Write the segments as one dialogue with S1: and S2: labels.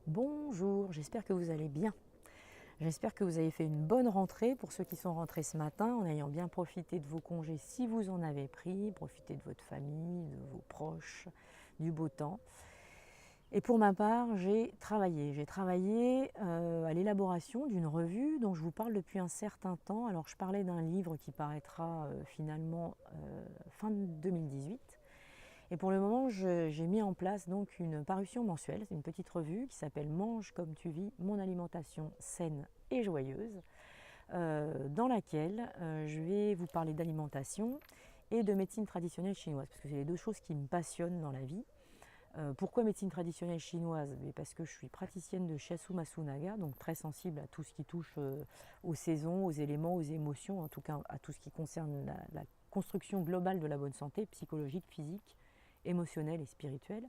S1: Bonjour, j'espère que vous allez bien. J'espère que vous avez fait une bonne rentrée pour ceux qui sont rentrés ce matin en ayant bien profité de vos congés si vous en avez pris, profité de votre famille, de vos proches, du beau temps. Et pour ma part, j'ai travaillé. À l'élaboration d'une revue dont je vous parle depuis un certain temps. Alors je parlais d'un livre qui paraîtra finalement fin 2018. Et pour le moment, j'ai mis en place donc une parution mensuelle, c'est une petite revue qui s'appelle Mange comme tu vis, mon alimentation saine et joyeuse, dans laquelle je vais vous parler d'alimentation et de médecine traditionnelle chinoise, parce que c'est les deux choses qui me passionnent dans la vie. Pourquoi médecine traditionnelle chinoise? Parce que je suis praticienne de Shiatsu Masunaga, donc très sensible à tout ce qui touche aux saisons, aux éléments, aux émotions, en tout cas à tout ce qui concerne la construction globale de la bonne santé, psychologique, physique, émotionnelle et spirituelle.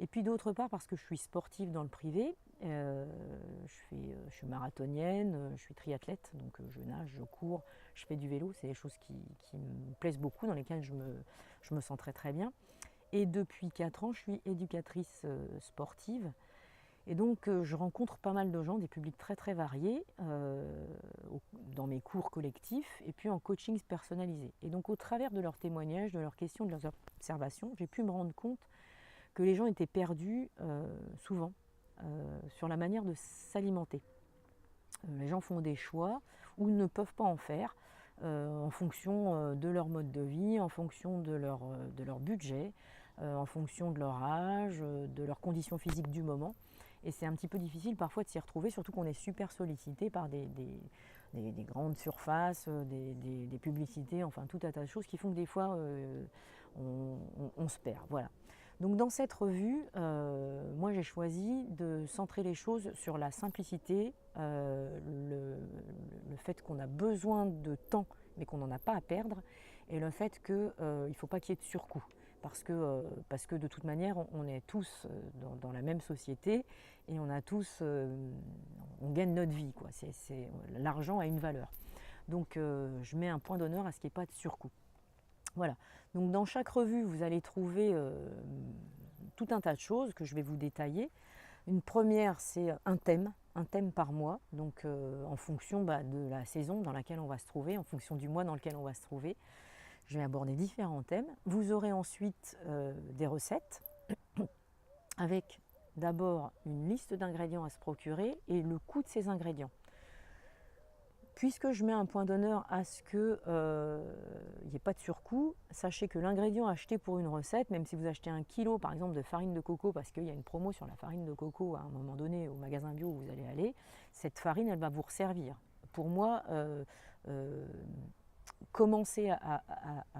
S1: Et puis d'autre part parce que je suis sportive dans le privé, je suis marathonienne, je suis triathlète, donc je nage, je cours, je fais du vélo, c'est des choses qui me plaisent beaucoup, dans lesquelles je me sens très très bien. Et depuis 4 ans, je suis éducatrice sportive. Et donc, je rencontre pas mal de gens, des publics très très variés, dans mes cours collectifs et puis en coaching personnalisé. Et donc, au travers de leurs témoignages, de leurs questions, de leurs observations, j'ai pu me rendre compte que les gens étaient perdus souvent sur la manière de s'alimenter. Les gens font des choix ou ne peuvent pas en faire en fonction de leur mode de vie, en fonction de leur budget, en fonction de leur âge, de leurs conditions physiques du moment. Et c'est un petit peu difficile parfois de s'y retrouver, surtout qu'on est super sollicité par des grandes surfaces, des publicités, enfin tout un tas de choses qui font que des fois on se perd. Voilà. Donc dans cette revue, moi j'ai choisi de centrer les choses sur la simplicité, le fait qu'on a besoin de temps mais qu'on n'en a pas à perdre, et le fait qu'il ne faut pas qu'il y ait de surcoût. Parce que de toute manière, on est tous dans la même société et on gagne notre vie, quoi. L'argent a une valeur. Donc je mets un point d'honneur à ce qu'il n'y ait pas de surcoût. Voilà. Donc dans chaque revue, vous allez trouver tout un tas de choses que je vais vous détailler. Une première, c'est un thème par mois, donc en fonction de la saison dans laquelle on va se trouver, en fonction du mois dans lequel on va se trouver. Je vais aborder différents thèmes. Vous aurez ensuite des recettes avec d'abord une liste d'ingrédients à se procurer et le coût de ces ingrédients. Puisque je mets un point d'honneur à ce qu'il n'y ait pas de surcoût, sachez que l'ingrédient acheté pour une recette, même si vous achetez 1 kilo par exemple de farine de coco, parce qu'il y a une promo sur la farine de coco à un moment donné au magasin bio où vous allez aller, cette farine elle va vous resservir. Pour moi, commencer à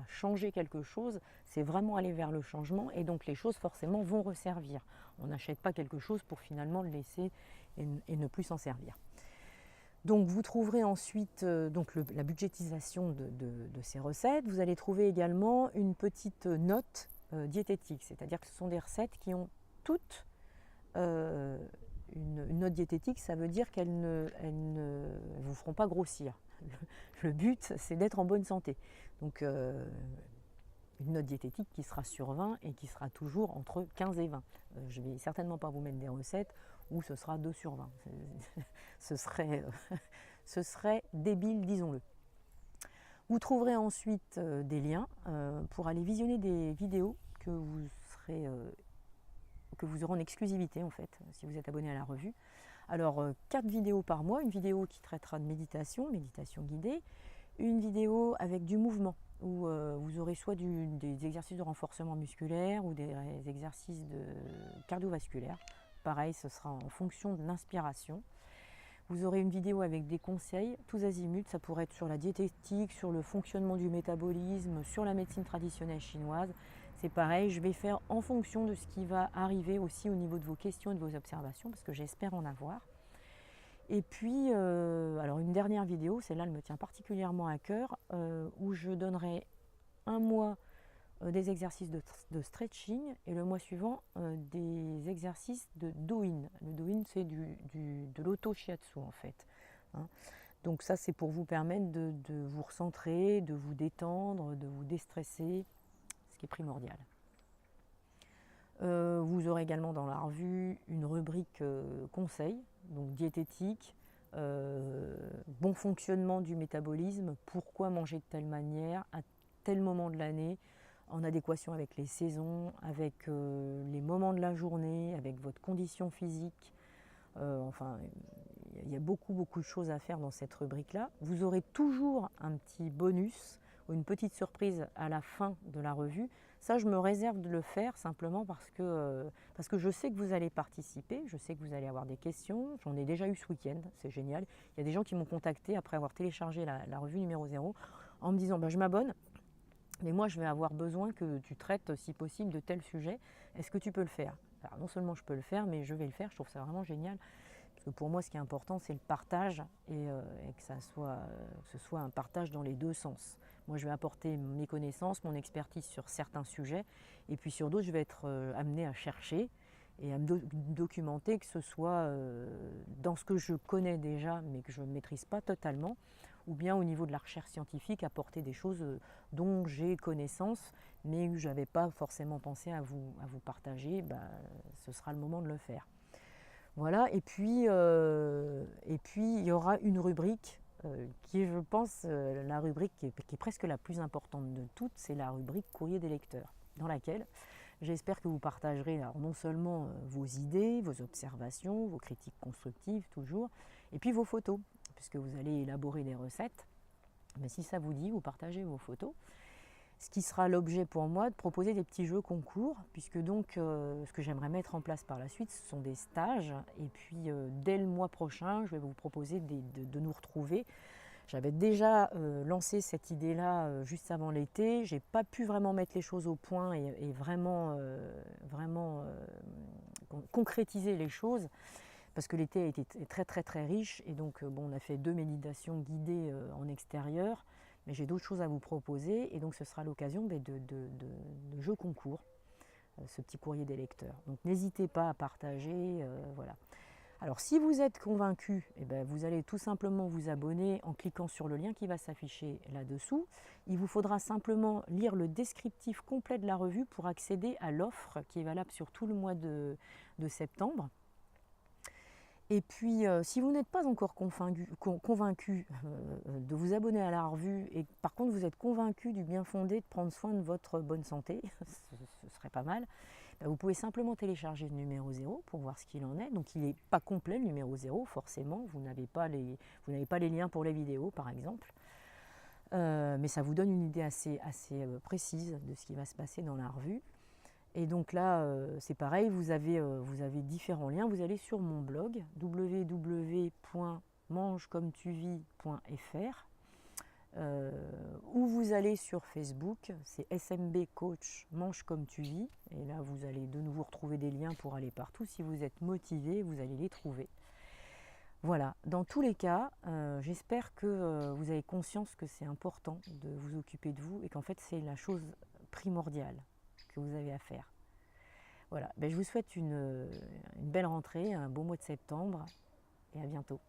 S1: changer quelque chose, c'est vraiment aller vers le changement, et donc les choses forcément vont resservir. On n'achète pas quelque chose pour finalement le laisser et ne plus s'en servir. Donc vous trouverez ensuite la budgétisation de ces recettes. Vous allez trouver également une petite note diététique, c'est-à-dire que ce sont des recettes qui ont toutes une note diététique. Ça veut dire qu'elles ne vous feront pas grossir. Le but, c'est d'être en bonne santé. Donc une note diététique qui sera sur 20 et qui sera toujours entre 15 et 20. Je ne vais certainement pas vous mettre des recettes où ce sera 2 sur 20. ce serait débile, disons-le. Vous trouverez ensuite des liens pour aller visionner des vidéos que vous aurez en exclusivité en fait, si vous êtes abonné à la revue. Alors 4 vidéos par mois, une vidéo qui traitera de méditation guidée, une vidéo avec du mouvement, où vous aurez soit des exercices de renforcement musculaire ou des exercices cardiovasculaires. Pareil, ce sera en fonction de l'inspiration. Vous aurez une vidéo avec des conseils, tous azimuts, ça pourrait être sur la diététique, sur le fonctionnement du métabolisme, sur la médecine traditionnelle chinoise. C'est pareil, je vais faire en fonction de ce qui va arriver aussi au niveau de vos questions et de vos observations, parce que j'espère en avoir. Et puis, alors une dernière vidéo, celle-là elle me tient particulièrement à cœur, où je donnerai un mois des exercices de stretching et le mois suivant des exercices de Do-in. Le Do-in, c'est de l'auto-shiatsu en fait. Hein. Donc ça, c'est pour vous permettre de vous recentrer, de vous détendre, de vous déstresser, ce qui est primordial. Vous aurez également dans la revue une rubrique rubrique conseils, donc diététique, bon fonctionnement du métabolisme, pourquoi manger de telle manière, à tel moment de l'année, en adéquation avec les saisons, avec les moments de la journée, avec votre condition physique. Enfin, il y a beaucoup de choses à faire dans cette rubrique-là. Vous aurez toujours un petit bonus ou une petite surprise à la fin de la revue. Ça, je me réserve de le faire simplement parce que je sais que vous allez participer, je sais que vous allez avoir des questions. J'en ai déjà eu ce week-end, c'est génial. Il y a des gens qui m'ont contacté après avoir téléchargé la revue numéro 0 en me disant bah, « je m'abonne, mais moi je vais avoir besoin que tu traites si possible de tel sujet. Est-ce que tu peux le faire ?» Alors non seulement je peux le faire, mais je vais le faire, je trouve ça vraiment génial. Parce que pour moi, ce qui est important, c'est le partage et que ce soit un partage dans les deux sens. Moi, je vais apporter mes connaissances, mon expertise sur certains sujets, et puis sur d'autres, je vais être amenée à chercher et à me documenter, que ce soit dans ce que je connais déjà, mais que je ne maîtrise pas totalement, ou bien au niveau de la recherche scientifique, apporter des choses dont j'ai connaissance, mais que je n'avais pas forcément pensé à vous partager. Ben, ce sera le moment de le faire. Voilà, et puis il y aura une rubrique qui est, je pense, la rubrique qui est presque la plus importante de toutes, c'est la rubrique courrier des lecteurs, dans laquelle j'espère que vous partagerez alors, non seulement vos idées, vos observations, vos critiques constructives toujours, et puis vos photos, puisque vous allez élaborer des recettes. Mais si ça vous dit, vous partagez vos photos. Ce qui sera l'objet pour moi de proposer des petits jeux concours, puisque donc ce que j'aimerais mettre en place par la suite, ce sont des stages. Et puis dès le mois prochain, je vais vous proposer de nous retrouver. J'avais déjà lancé cette idée-là juste avant l'été. Je n'ai pas pu vraiment mettre les choses au point et vraiment concrétiser les choses, parce que l'été a été très riche. Et donc bon, on a fait 2 méditations guidées en extérieur. Mais j'ai d'autres choses à vous proposer et donc ce sera l'occasion de jeux concours, ce petit courrier des lecteurs. Donc n'hésitez pas à partager, voilà. Alors si vous êtes convaincu, eh ben, vous allez tout simplement vous abonner en cliquant sur le lien qui va s'afficher là-dessous. Il vous faudra simplement lire le descriptif complet de la revue pour accéder à l'offre qui est valable sur tout le mois de septembre. Et puis, si vous n'êtes pas encore convaincu de vous abonner à la revue et par contre vous êtes convaincu du bien fondé de prendre soin de votre bonne santé, ce serait pas mal, vous pouvez simplement télécharger le numéro 0 pour voir ce qu'il en est. Donc il n'est pas complet le numéro 0, forcément, vous n'avez pas les liens pour les vidéos par exemple. Mais ça vous donne une idée assez précise de ce qui va se passer dans la revue. Et donc là, c'est pareil, vous avez différents liens. Vous allez sur mon blog www.mangecometuvis.fr ou vous allez sur Facebook, c'est SMB Coach Mange Comme Tu Vis. Et là, vous allez de nouveau retrouver des liens pour aller partout. Si vous êtes motivé, vous allez les trouver. Voilà, dans tous les cas, j'espère que vous avez conscience que c'est important de vous occuper de vous et qu'en fait, c'est la chose primordiale que vous avez à faire. Voilà, je vous souhaite une belle rentrée, un beau mois de septembre et à bientôt.